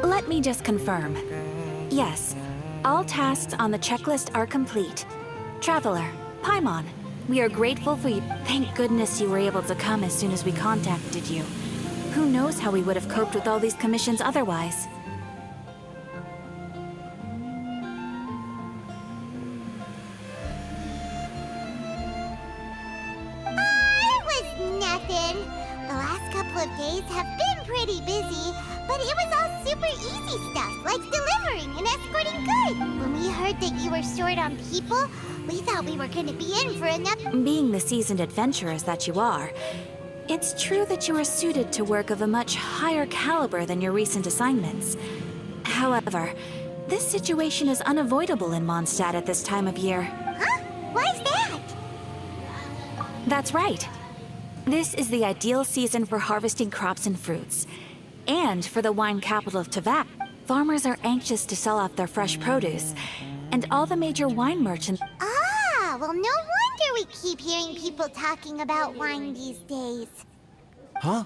Let me just confirm. Yes, all tasks on the checklist are complete. Traveler, Paimon, we are grateful for you. Thank goodness you were able to come as soon as we contacted you. Who knows how we would have coped with all these commissions otherwise? It was nothing. The last couple of days have been pretty busy, but it was all super easy stuff, like delivering and escorting goods. When we heard that you were short on people, we thought we were gonna be in for another. Being the seasoned adventurers that you are, it's true that you are suited to work of a much higher caliber than your recent assignments. However, this situation is unavoidable in Mondstadt at this time of year. Huh? Why's that? That's right. This is the ideal season for harvesting crops and fruits. And for the wine capital of Teyvat, farmers are anxious to sell off their fresh produce. And all the major wine merchants... Ah, well, no wonder we keep hearing people talking about wine these days. Huh?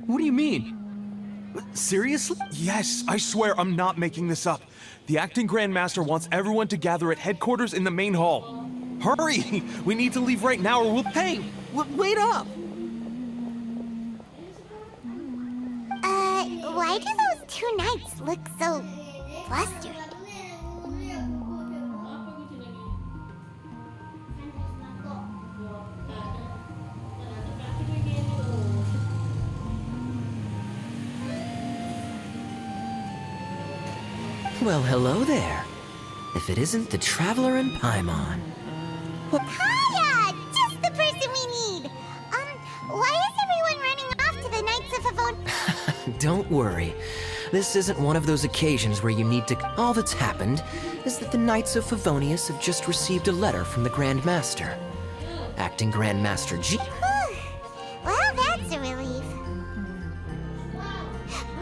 What do you mean? Seriously? Yes, I swear I'm not making this up. The acting Grand Master wants everyone to gather at headquarters in the main hall. Hurry! We need to leave right now or we'll... Hey! Wait up! Why do those two knights look so flustered? Well, hello there. If it isn't the Traveler and Paimon. What? Hiya! Just the person we need! Why is everyone running off to the Knights of Favon? Don't worry. This isn't one of those occasions where you need to... All that's happened is that the Knights of Favonius have just received a letter from the Grand Master. Acting Grand Master G... Well, that's a relief.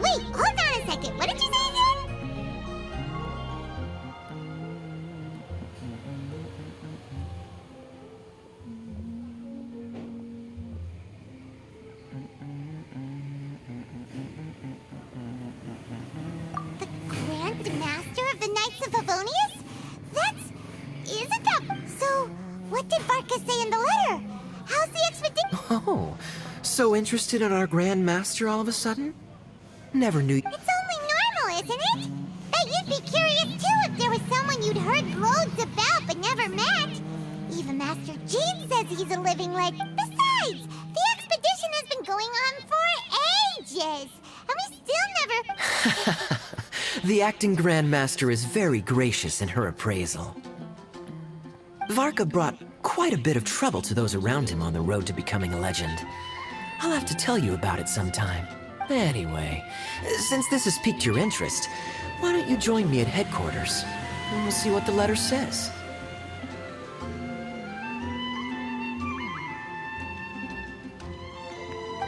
Wait, hold on a second. What did you say again? The Grand Master of the Knights of Favonius? Isn't that... So, what did Varka say in the letter? How's the expedition? Oh, so interested in our Grand Master all of a sudden? Never knew... It's only normal, isn't it? Bet you'd be curious too if there was someone you'd heard loads about but never met. Even Master Jean says he's a living legend. Besides, the expedition has been going on for ages, and we still never... The Acting Grand Master is very gracious in her appraisal. Varka brought quite a bit of trouble to those around him on the road to becoming a legend. I'll have to tell you about it sometime. Anyway, since this has piqued your interest, why don't you join me at headquarters? And we'll see what the letter says.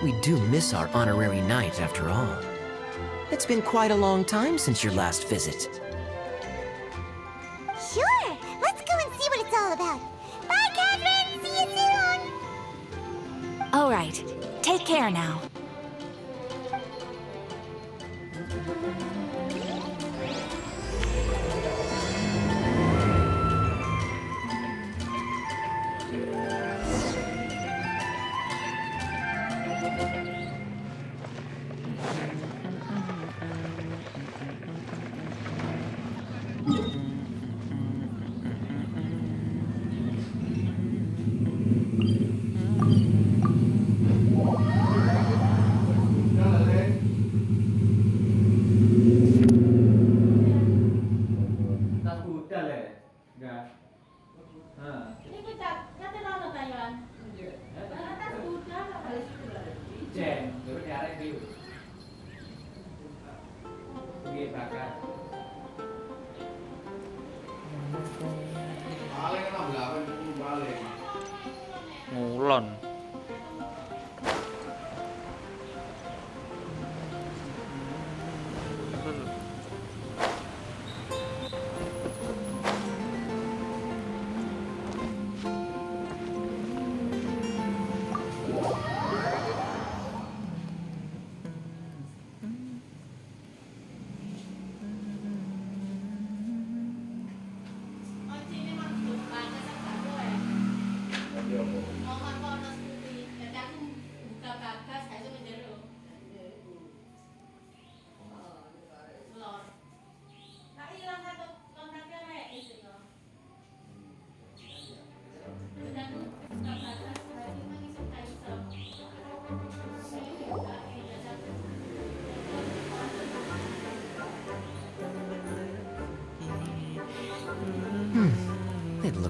We do miss our honorary knight, after all. It's been quite a long time since your last visit. Sure, let's go and see what it's all about. Bye, Catherine! See you soon! All right, take care now. Ngulon.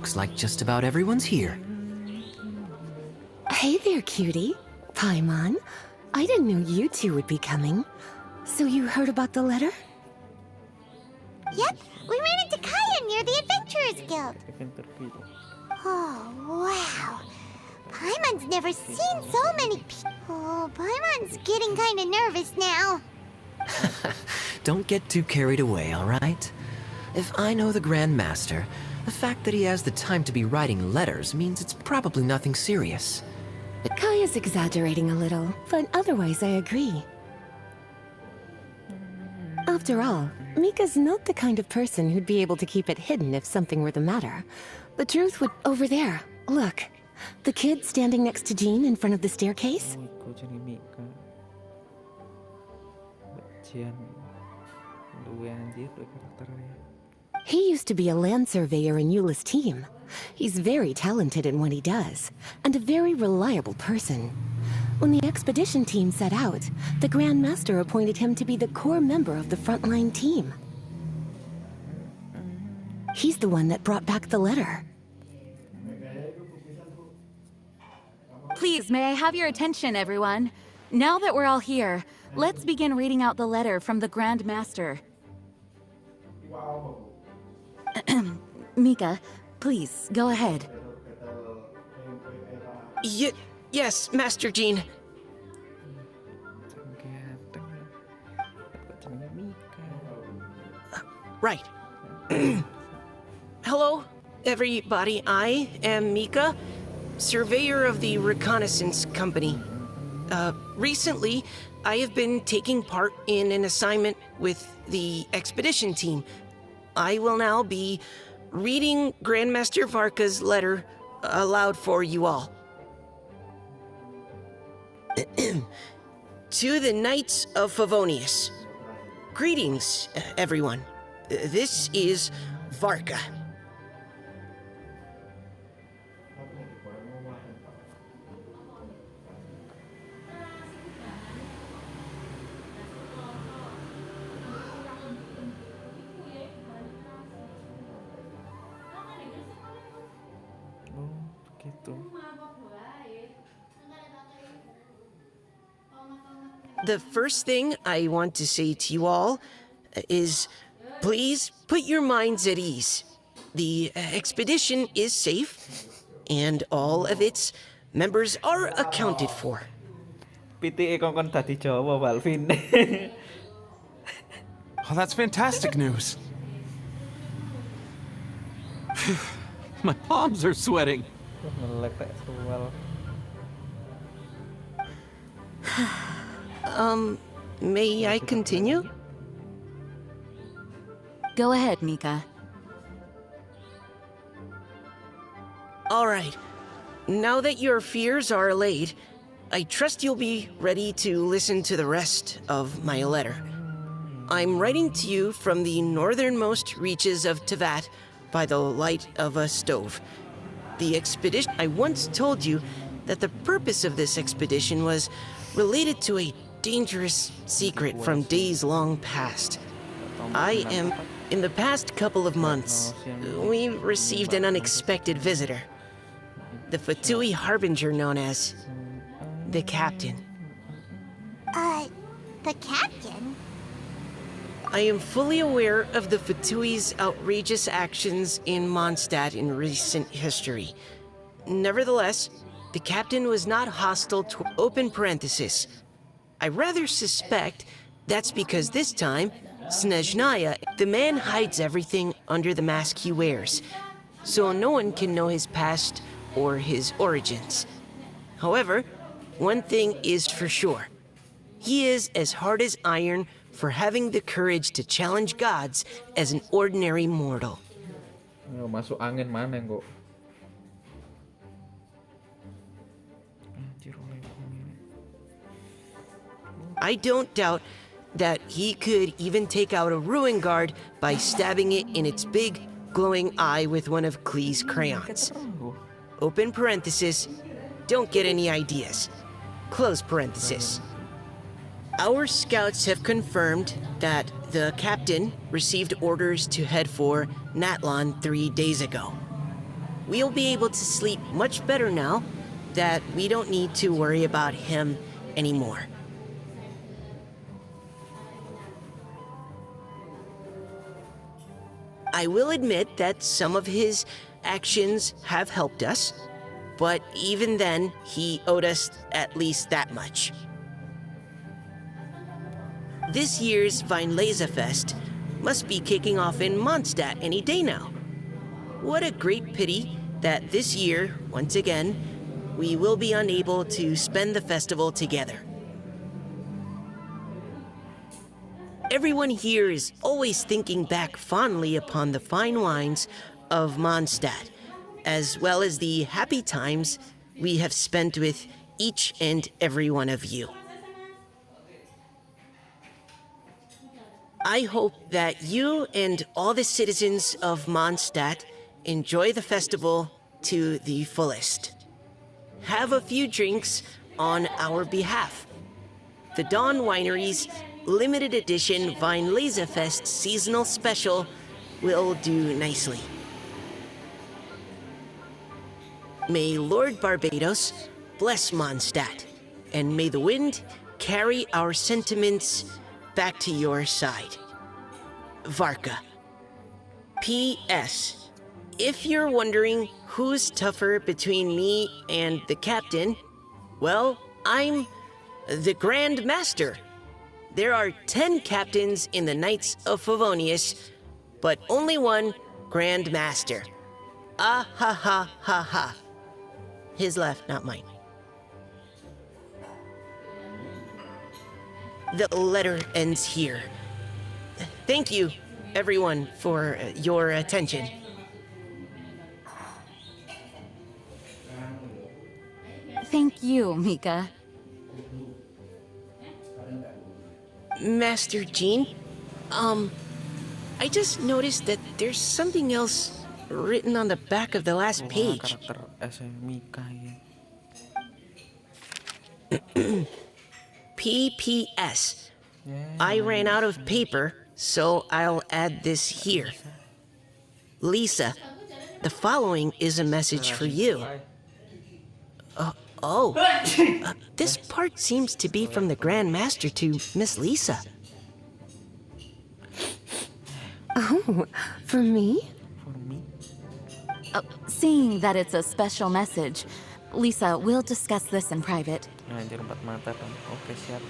Looks like just about everyone's here. Hey there, cutie. Paimon. I didn't know you two would be coming. So you heard about the letter? Yep, we ran into Kaya near the Adventurers Guild. Oh, wow. Paimon's never seen so many people. Oh, Paimon's getting kind of nervous now. Don't get too carried away, all right? If I know the Grand Master, the fact that he has the time to be writing letters means it's probably nothing serious. Kaya's exaggerating a little, but otherwise I agree. After all, Mika's not the kind of person who'd be able to keep it hidden if something were the matter. The truth would... Over there, look. The kid standing next to Jean in front of the staircase? He used to be a land surveyor in Eula's team. He's very talented in what he does, and a very reliable person. When the expedition team set out, the Grand Master appointed him to be the core member of the frontline team. He's the one that brought back the letter. Please, may I have your attention, everyone? Now that we're all here, let's begin reading out the letter from the Grand Master. Mika, please, go ahead. Yes, Master Jean. Right. Hello, everybody. I am Mika, surveyor of the Reconnaissance Company. Recently, I have been taking part in an assignment with the expedition team. I will now be reading Grandmaster Varka's letter aloud for you all. To the Knights of Favonius. Greetings, everyone. This is Varka. The first thing I want to say to you all is, please put your minds at ease. The expedition is safe, and all of its members are accounted for. PTE kongkon tadi Jawa, Balvin. Oh, that's fantastic news. My palms are sweating. Melek tak suwal. May I continue? Go ahead, Mika. All right. Now that your fears are allayed, I trust you'll be ready to listen to the rest of my letter. I'm writing to you from the northernmost reaches of Tevat by the light of a stove. The expedition... I once told you that the purpose of this expedition was related to a dangerous secret from days long past. In the past couple of months, we received an unexpected visitor. The Fatui Harbinger known as the Captain. The captain? I am fully aware of the Fatui's outrageous actions in Mondstadt in recent history. Nevertheless, the captain was not hostile to open parenthesis. I rather suspect that's because this time, Snezhnaya, the man hides everything under the mask he wears, so no one can know his past or his origins. However, one thing is for sure. He is as hard as iron for having the courage to challenge gods as an ordinary mortal. Yo, masuk angin mana kok? I don't doubt that he could even take out a ruin guard by stabbing it in its big, glowing eye with one of Klee's crayons. Open parenthesis, don't get any ideas. Close parenthesis. Our scouts have confirmed that the captain received orders to head for Natlon 3 days ago. we'll be able to sleep much better now that we don't need to worry about him anymore. I will admit that some of his actions have helped us, but even then, he owed us at least that much. This year's Fest must be kicking off in Mondstadt any day now. What a great pity that this year, once again, we will be unable to spend the festival together. Everyone here is always thinking back fondly upon the fine wines of Mondstadt, as well as the happy times we have spent with each and every one of you. I hope that you and all the citizens of Mondstadt enjoy the festival to the fullest. Have a few drinks on our behalf. The Dawn Winery's limited edition Fest seasonal special will do nicely. May Lord Barbados bless Mondstadt, and may the wind carry our sentiments back to your side. Varka. P.S. If you're wondering who's tougher between me and the captain, well, I'm the Grand Master. There are 10 captains in the Knights of Favonius, but only one Grand Master. Ah ha ha ha ha. His left, not mine. The letter ends here. Thank you, everyone, for your attention. Thank you, Mika. Master Jean, I just noticed that there's something else written on the back of the last page. Karakter SMK ya. PPS. I ran out of paper, so I'll add this here. Lisa, the following is a message for you. This part seems to be from the Grand Master to Miss Lisa. Oh, for me? Seeing that it's a special message, Lisa, we'll discuss this in private. Anjir, empat mata dong. Oke, siap.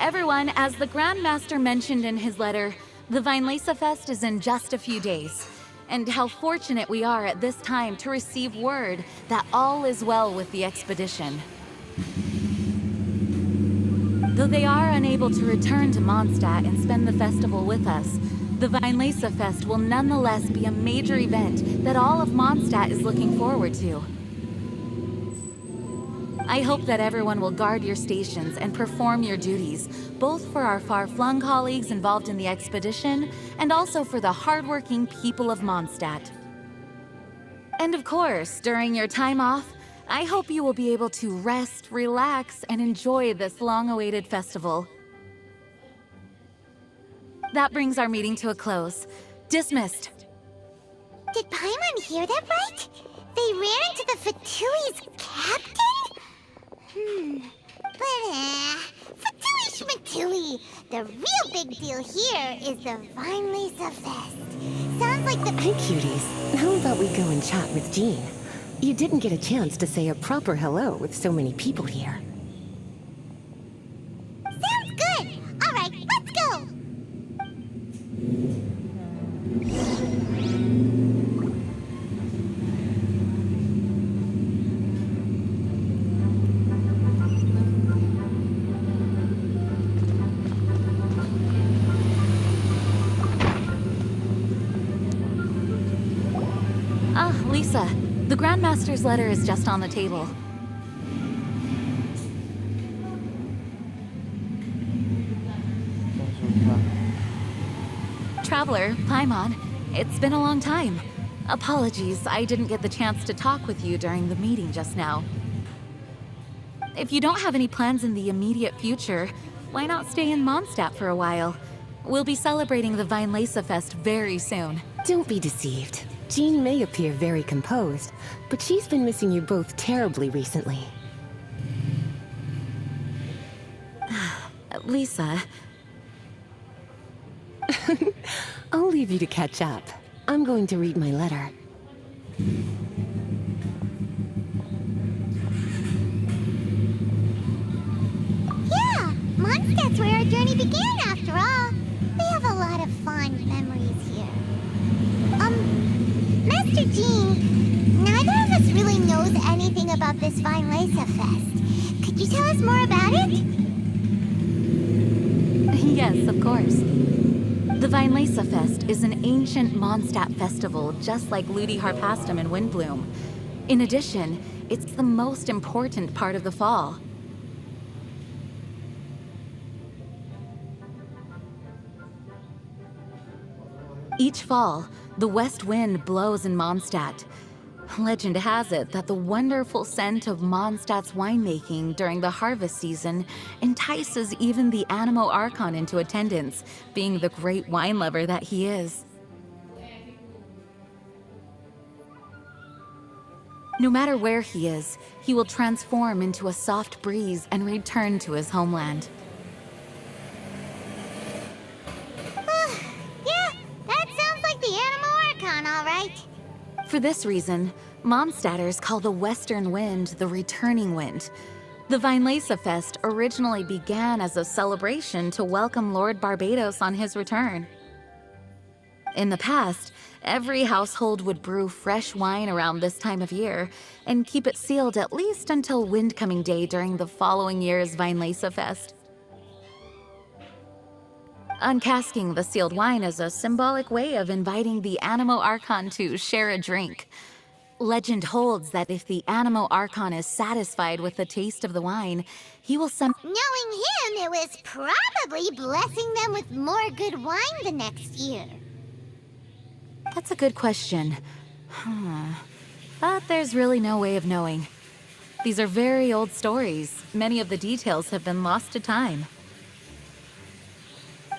Everyone, as the Grand Master mentioned in his letter, the Fest is in just a few days. And how fortunate we are at this time to receive word that all is well with the expedition. Though they are unable to return to Mondstadt and spend the festival with us, the Fest will nonetheless be a major event that all of Mondstadt is looking forward to. I hope that everyone will guard your stations and perform your duties, both for our far-flung colleagues involved in the expedition and also for the hardworking people of Mondstadt. And of course, during your time off, I hope you will be able to rest, relax, and enjoy this long-awaited festival. That brings our meeting to a close. Dismissed. Did Paimon hear that right? They ran into the Fatui's captain? But Fatui Schmatui. The real big deal here is the Fest. Sounds like the... Hey, cuties. How about we go and chat with Jean? You didn't get a chance to say a proper hello with so many people here. Sounds good. All right, let's go. Lisa, the Grandmaster's letter is just on the table. Traveler, Paimon, it's been a long time. Apologies, I didn't get the chance to talk with you during the meeting just now. If you don't have any plans in the immediate future, why not stay in Mondstadt for a while? We'll be celebrating the Fest very soon. Don't be deceived. Jean may appear very composed, but she's been missing you both terribly recently. Lisa, I'll leave you to catch up. I'm going to read my letter. Yeah, Mondstadt's where our journey began after all. We have a lot of fond memories here. Master Jean, neither of us really knows anything about this Weinlese Fest. Could you tell us more about it? yes, of course. The Weinlese Fest is an ancient Mondstadt festival, just like Ludi Harpastum and Windbloom. In addition, it's the most important part of the fall. Each fall, the west wind blows in Mondstadt. Legend has it that the wonderful scent of Mondstadt's winemaking during the harvest season entices even the Animo Archon into attendance, being the great wine lover that he is. No matter where he is, he will transform into a soft breeze and return to his homeland. Yeah, that sounds like the Animo Archon, all right. For this reason, Mondstadters call the western wind the returning wind. The Weinlese Fest originally began as a celebration to welcome Lord Barbados on his return. In the past, every household would brew fresh wine around this time of year and keep it sealed at least until Windcoming Day during the following year's Weinlese Fest. Uncasking the sealed wine is a symbolic way of inviting the Animo Archon to share a drink. Legend holds that if the Animo Archon is satisfied with the taste of the wine, he will Knowing him, it was probably blessing them with more good wine the next year. That's a good question. But there's really no way of knowing. These are very old stories. Many of the details have been lost to time.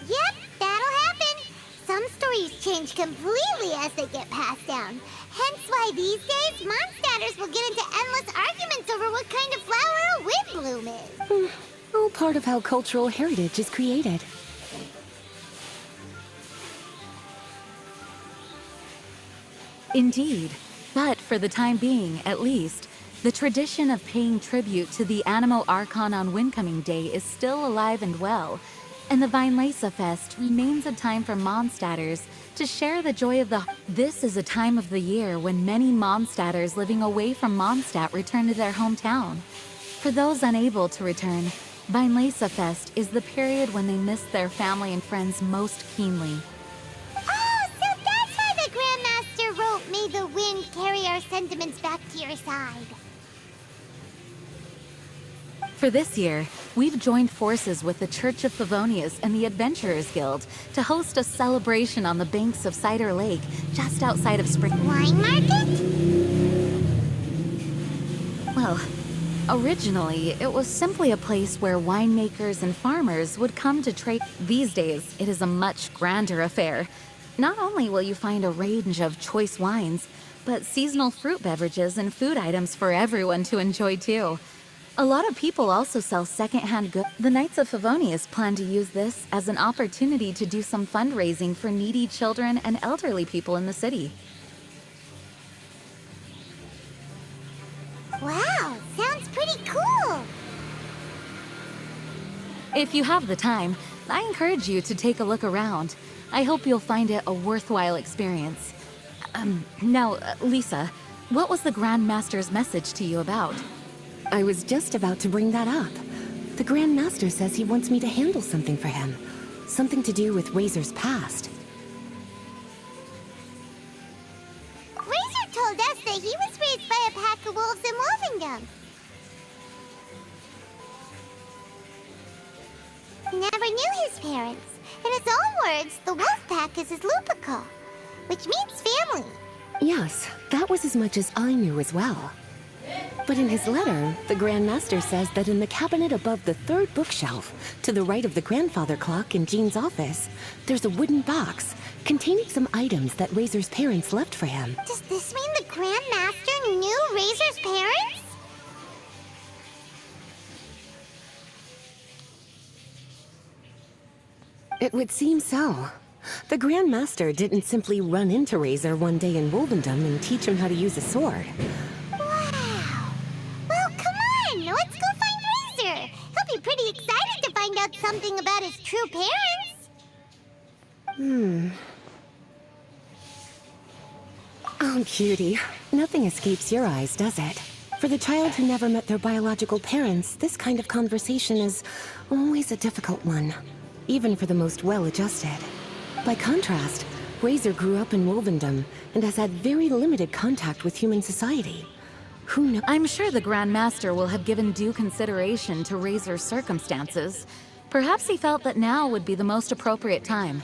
Yep, that'll happen. Some stories change completely as they get passed down. Hence why these days, Mondstadters will get into endless arguments over what kind of flower a windbloom is. All part of how cultural heritage is created. Indeed. But for the time being, at least, the tradition of paying tribute to the Animo Archon on Windcoming Day is still alive and well, and the Weinlese Fest remains a time for Mondstadters to share the joy of the... This is a time of the year when many Mondstadters living away from Mondstadt return to their hometown. For those unable to return, Weinlese Fest is the period when they miss their family and friends most keenly. Oh, so that's why the Grandmaster wrote, "May the wind carry our sentiments back to your side." For this year, we've joined forces with the Church of Favonius and the Adventurers Guild to host a celebration on the banks of Cider Lake, just outside of Spring. Wine market? Well, originally, it was simply a place where winemakers and farmers would come to trade. These days, it is a much grander affair. Not only will you find a range of choice wines, but seasonal fruit beverages and food items for everyone to enjoy too. A lot of people also sell secondhand goods. The Knights of Favonius plan to use this as an opportunity to do some fundraising for needy children and elderly people in the city. Wow, sounds pretty cool. If you have the time, I encourage you to take a look around. I hope you'll find it a worthwhile experience. Now, Lisa, what was the Grand Master's message to you about? I was just about to bring that up. The Grand Master says he wants me to handle something for him. Something to do with Razor's past. Razor told us that he was raised by a pack of wolves in Wolvendom. He never knew his parents. In his own words, the wolf pack is his lupical, which means family. Yes, that was as much as I knew as well. But in his letter, the Grand Master says that in the cabinet above the third bookshelf, to the right of the grandfather clock in Jean's office, there's a wooden box containing some items that Razor's parents left for him. Does this mean the Grand Master knew Razor's parents? It would seem so. The Grand Master didn't simply run into Razor one day in Wolvendom and teach him how to use a sword. Wow. Well, come on, let's go find Razor. He'll be pretty excited to find out something about his true parents. Oh, cutie. Nothing escapes your eyes, does it? For the child who never met their biological parents, this kind of conversation is always a difficult one, even for the most well-adjusted. By contrast, Razor grew up in Wolvendom and has had very limited contact with human society. Who knows? I'm sure the Grand Master will have given due consideration to Razor's circumstances. Perhaps he felt that now would be the most appropriate time.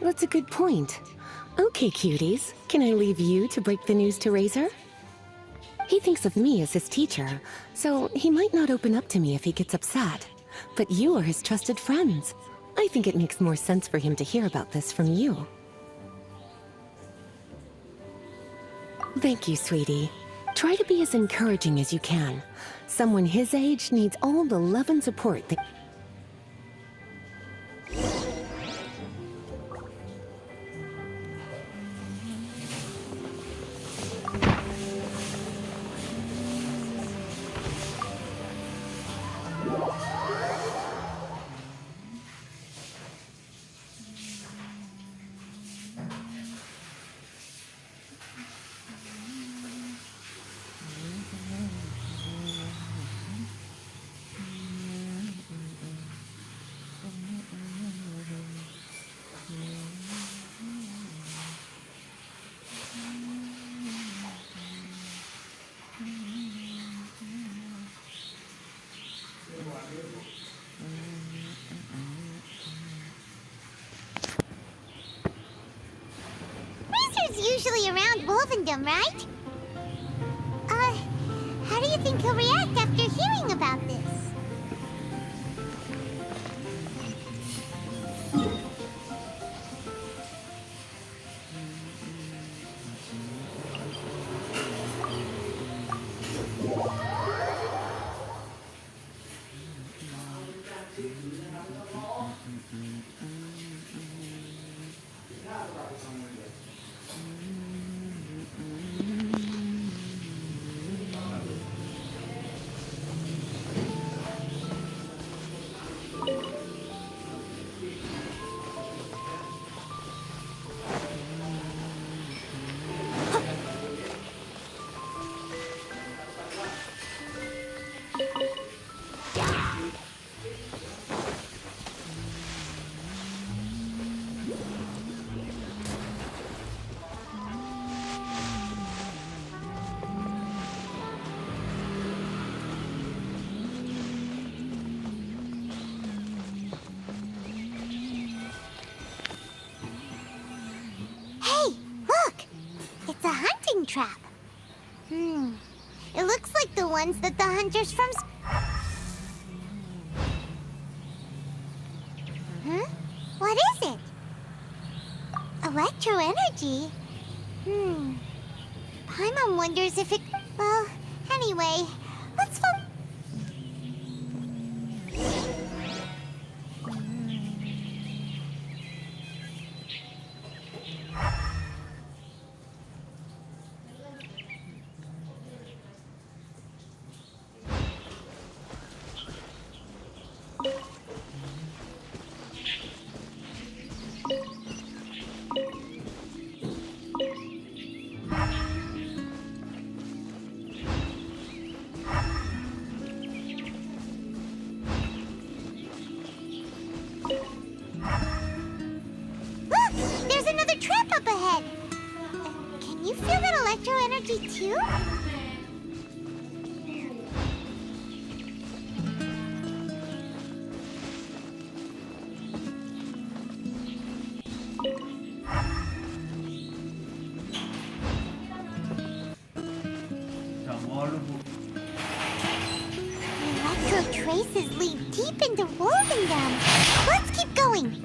That's a good point. Okay, cuties. Can I leave you to break the news to Razor? He thinks of me as his teacher, so he might not open up to me if he gets upset. But you are his trusted friends. I think it makes more sense for him to hear about this from you. Thank you, sweetie. Try to be as encouraging as you can. Someone his age needs all the love and support that... Razor's usually around Wolvendom, right? How do you think he'll react after hearing about this? It's a hunting trap. It looks like the ones that the hunters from... What is it? Electro energy? Paimon wonders if it... Well, anyway, let's follow... Can you feel that electro energy too? The electro traces lead deep into Wolvendom. Let's keep going.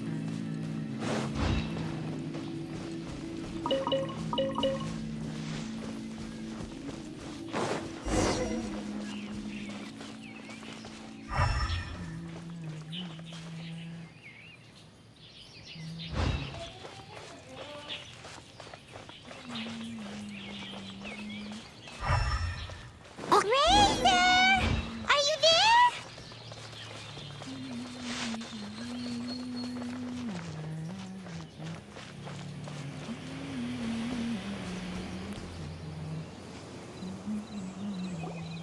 Razor! Are you there?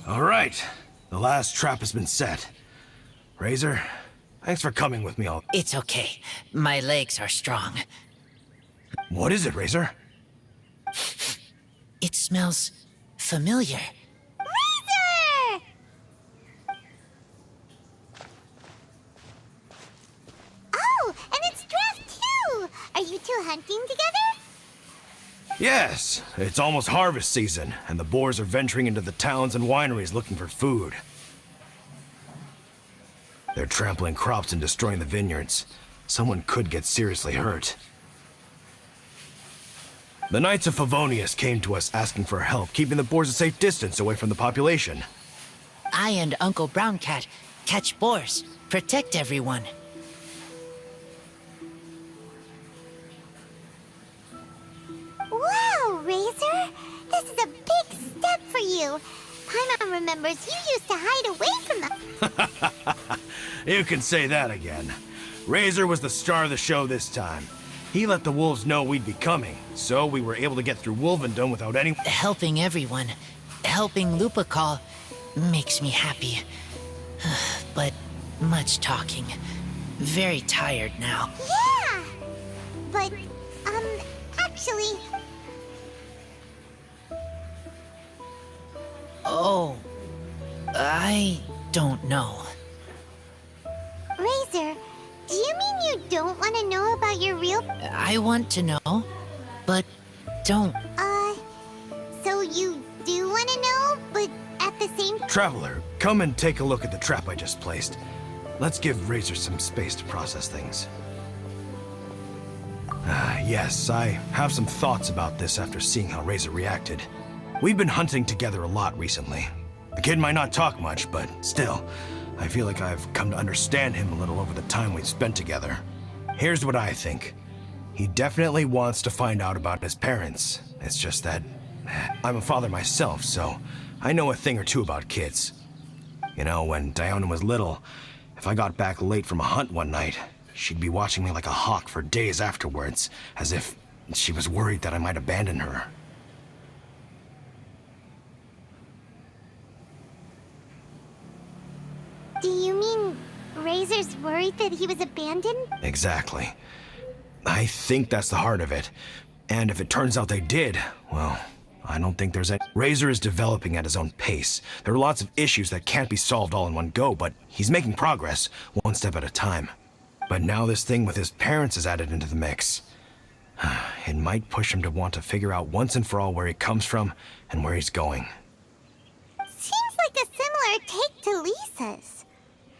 All right. The last trap has been set. Razor, thanks for coming with me all. It's okay. My legs are strong. What is it, Razor? It smells familiar. Razor! Oh, and it's draft too! Are you two hunting together? Yes, it's almost harvest season, and the boars are venturing into the towns and wineries looking for food. They're trampling crops and destroying the vineyards. Someone could get seriously hurt. The Knights of Favonius came to us asking for help, keeping the boars a safe distance away from the population. I and Uncle Brown Cat catch boars, protect everyone. Wow, Razor! This is a big step for you. Paimon remembers you used to hide away from them. You can say that again. Razor was the star of the show this time. He let the wolves know we'd be coming, so we were able to get through Wolvendom without any— Helping everyone, helping Lupercal makes me happy. But much talking. Very tired now. Yeah! But, actually, Oh, I don't know. Razor, do you mean you don't want to know about your real... I want to know, but don't. So you do want to know, but at the same... Traveler, come and take a look at the trap I just placed. Let's give Razor some space to process things. Yes, I have some thoughts about this after seeing how Razor reacted. We've been hunting together a lot recently. The kid might not talk much, but still, I feel like I've come to understand him a little over the time we've spent together. Here's what I think. He definitely wants to find out about his parents. It's just that I'm a father myself, so I know a thing or two about kids. You know, when Diona was little, if I got back late from a hunt one night, she'd be watching me like a hawk for days afterwards, as if she was worried that I might abandon her. Do you mean Razor's worried that he was abandoned? Exactly. I think that's the heart of it. And if it turns out they did, well, I don't think there's any— Razor is developing at his own pace. There are lots of issues that can't be solved all in one go, but he's making progress, one step at a time. But now this thing with his parents is added into the mix. It might push him to want to figure out once and for all where he comes from and where he's going. Seems like a similar take to Lisa's.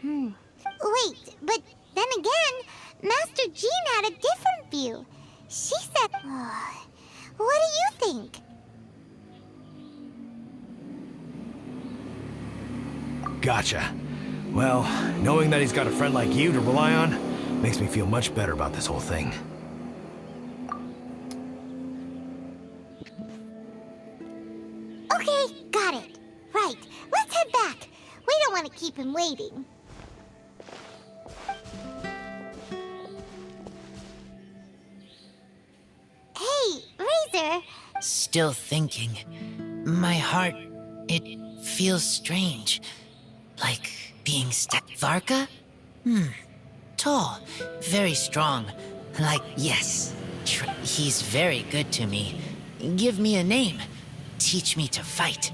Wait, but then again, Master Jean had a different view. She said... what do you think? Gotcha. Well, knowing that he's got a friend like you to rely on makes me feel much better about this whole thing. Okay, got it. Right, let's head back. We don't want to keep him waiting. Hey, Razor. Still thinking. My heart, it feels strange. Like being stuck. Varka? Tall, very strong. Like, yes, he's very good to me. Give me a name. Teach me to fight.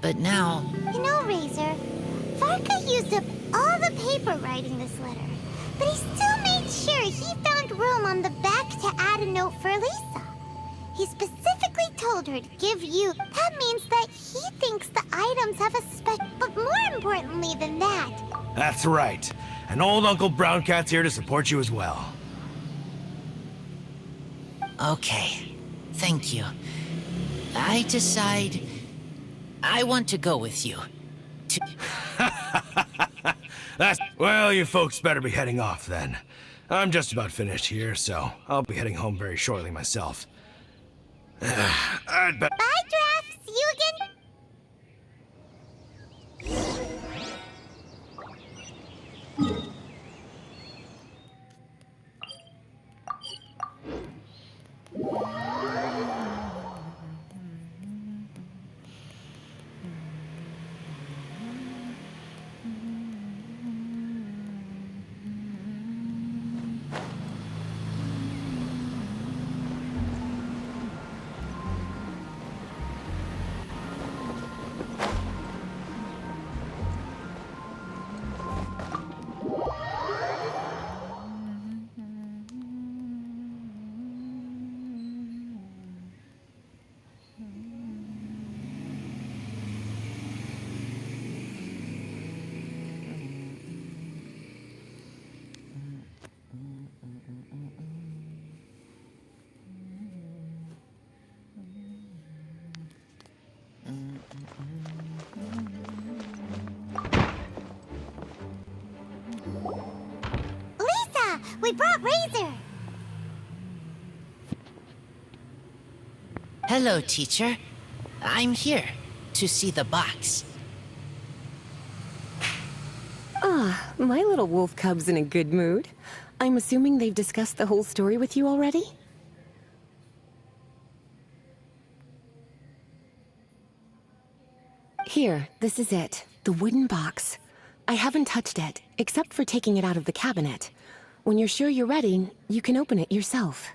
But now... You know, Razor, Varka used up all the paper writing this letter. But he still made sure he found room on the back to add a note for Lisa. He specifically told her to give you. That means that he thinks the items have a but more importantly than that... That's right. And old Uncle Brown Cat's here to support you as well. Okay. Thank you. I decide I want to go with you. Well, you folks better be heading off then. I'm just about finished here, so I'll be heading home very shortly myself. I'd bet. Bye, Draft. See you again. Lisa, we brought Razor. Hello, teacher. I'm here to see the box. Ah, my little wolf cub's in a good mood. I'm assuming they've discussed the whole story with you already? Here, this is it. The wooden box. I haven't touched it, except for taking it out of the cabinet. When you're sure you're ready, you can open it yourself.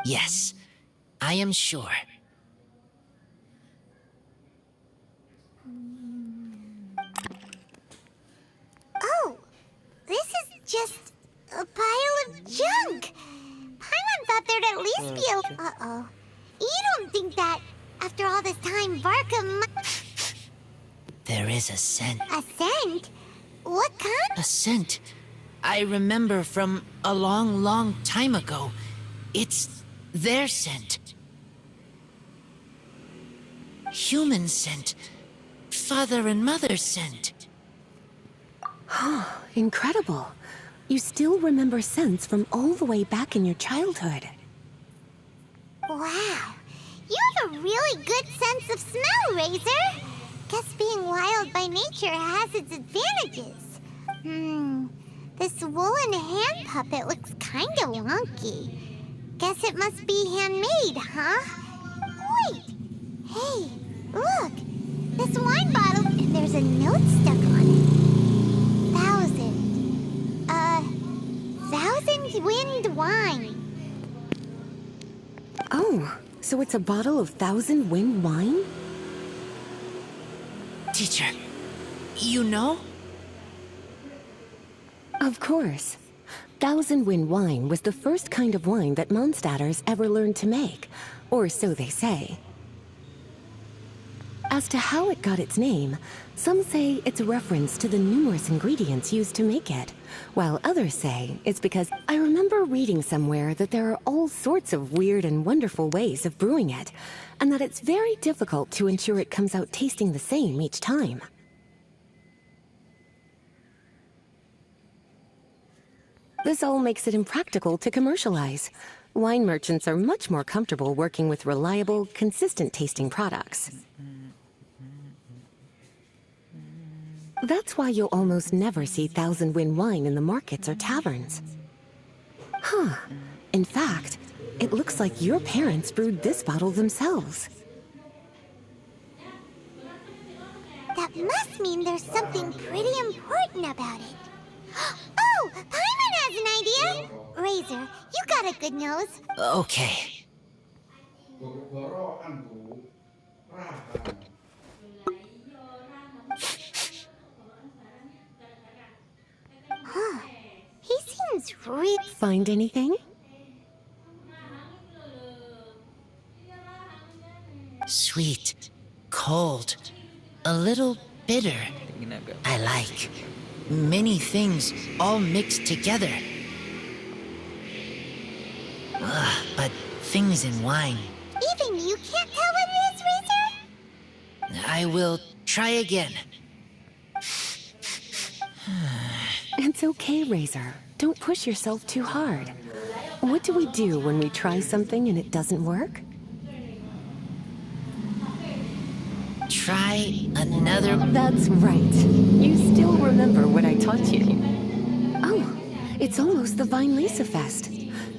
Yes, I am sure. Oh, this is just a pile of junk. Paimon thought there'd at least be a... Uh-oh. You don't think that, after all this time, Varka There is a scent. A scent? What kind? A scent I remember from a long, long time ago. It's their scent. Human scent. Father and mother scent. Incredible. You still remember scents from all the way back in your childhood. Wow. You have a really good sense of smell, Razor. Guess being wild by nature has its advantages. This woolen hand puppet looks kinda wonky. Guess it must be handmade, huh? Wait! Hey, look! This wine bottle, and there's a note stuck on it. 1,000 wind wine. Oh, so it's a bottle of Thousand Wind wine? Teacher, you know? Of course. Thousand Wind wine was the first kind of wine that Mondstadters ever learned to make, or so they say. As to how it got its name, some say it's a reference to the numerous ingredients used to make it, while others say it's because I remember reading somewhere that there are all sorts of weird and wonderful ways of brewing it, and that it's very difficult to ensure it comes out tasting the same each time. This all makes it impractical to commercialize. Wine merchants are much more comfortable working with reliable, consistent tasting products. That's why you'll almost never see Thousand Wind wine in the markets or taverns. Huh. In fact, it looks like your parents brewed this bottle themselves. That must mean there's something pretty important about it. Oh, Paimon has an idea! Razor, you got a good nose. Okay. Huh. He seems really... Find anything? Sweet, cold, a little bitter. Tingin agak. I like many things all mixed together. Ugh, but things in wine. Even you can't tell what it is, Razor? I will try again. It's okay, Razor. Don't push yourself too hard. What do we do when we try something and it doesn't work? Try another. That's right. You still remember what I taught you. Oh, it's almost the Weinlese Fest.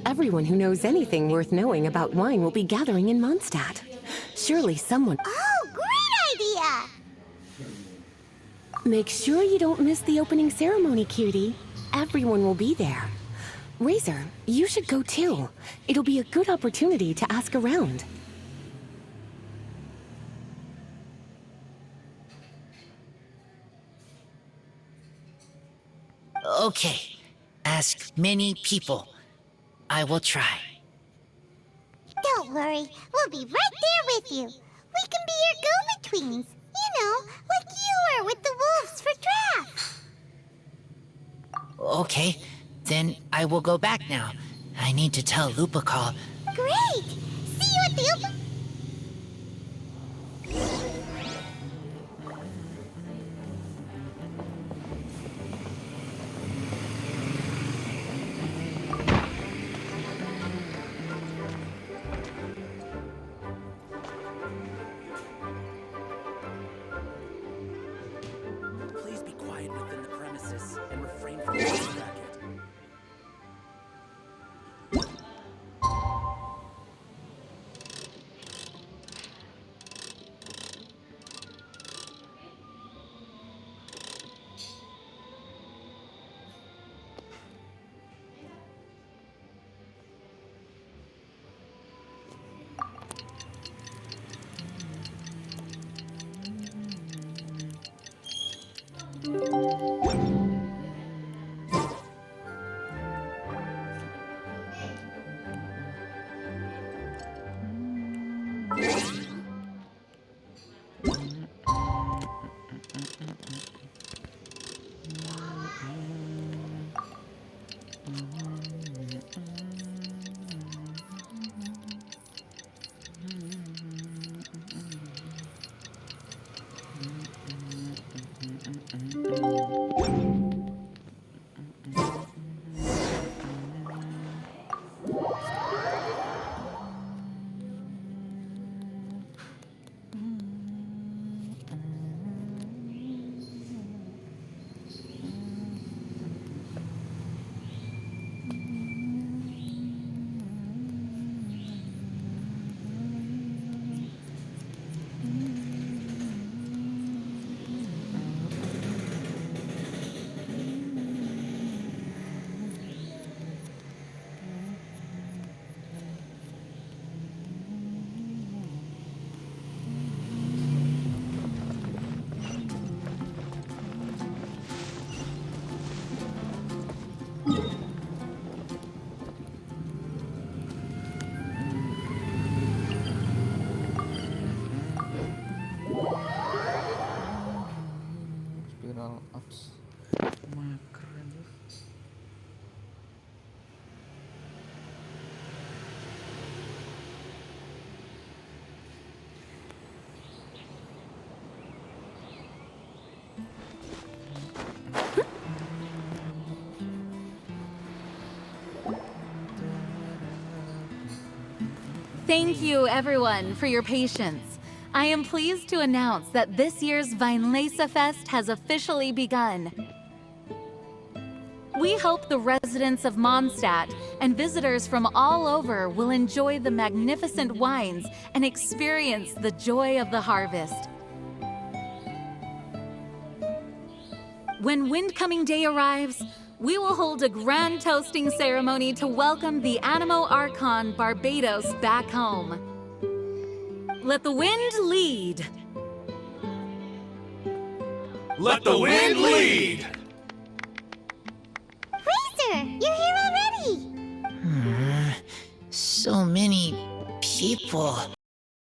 Everyone who knows anything worth knowing about wine will be gathering in Mondstadt. Surely someone... Oh, great idea! Make sure you don't miss the opening ceremony, cutie. Everyone will be there. Razor, you should go too. It'll be a good opportunity to ask around. Okay. Ask many people. I will try. Don't worry, we'll be right there with you. We can be your go-betweens. You know, like you were with the wolves for drafts. Okay, then I will go back now. I need to tell Lupacol. Great! See you at the open... Please be quiet within the premises and refrain from voice racket. Spiral ups. Wah, keren tuh. Thank you, everyone, for your patience. I am pleased to announce that this year's Weinlese Fest has officially begun. We hope the residents of Mondstadt and visitors from all over will enjoy the magnificent wines and experience the joy of the harvest. When Windcoming Day arrives, we will hold a grand toasting ceremony to welcome the Animo Archon Barbados back home. Let the wind lead. Let the wind lead! Razor, you're here already! So many people.